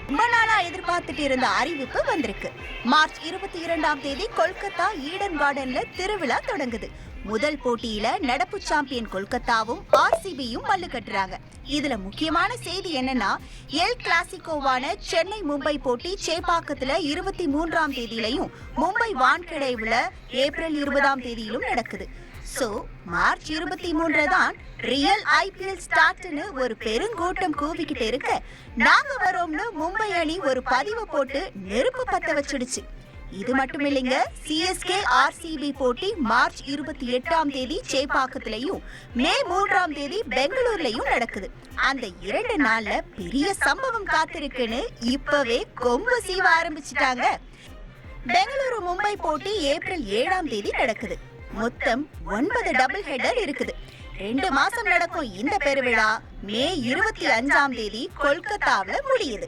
ரொம்ப நாளா எதிர்பார்த்துட்டு இருந்த அறிவிப்பு வந்திருக்கு. மார்ச் 22ஆம் தேதி கொல்கத்தா ஈடன் கார்டன்ல திருவிழா தொடங்குது. முதல் போட்டியில நடப்பு சாம்பியன் கொல்கத்தாவும் ஆர்சிபியும் மல்லு கட்டுறாங்க. இதுல முக்கியமான செய்தி என்னன்னா, எல் கிளாசிகோவான சென்னை மும்பை போட்டி சேப்பாக்கத்துல 23ஆம் தேதியிலையும் மும்பை வான்கடேவுல ஏப்ரல் 20ஆம் தேதியிலும் நடக்குது. சோ மார்ச் 23 தான் ரியல் ஐபிஎல் ஸ்டார்ட்னு ஒரு பெருங்கூட்டம் கூவிக்கிட்டு இருக்க, நாங்க வரோம்னு மும்பை அணி ஒரு பதிவு போட்டு நெருப்பு பத்த வச்சிடுச்சு. இது மட்டும் இல்லைங்க, சிஎஸ்கே ஆர்சிபி போட்டி மார்ச் 28ஆம் தேதி சேப்பாக்கத்திலையும் மே 3ஆம் தேதி பெங்களூர்லயும் நடக்குது. அந்த 2 நாள்ல பெரிய சம்பவம் காத்திருக்குன்னு இப்பவே கொம்பு சீவ ஆரம்பிச்சிட்டாங்க. பெங்களூரு மும்பை போட்டி ஏப்ரல் 7ஆம் தேதி நடக்குது. மொத்தம் 9 டபுள் ஹெடர் இருக்குது. 2 மாசம் நடக்கும் இந்த பெருவிழா மே 25ஆம் தேதி கொல்கத்தாவில் முடியுது.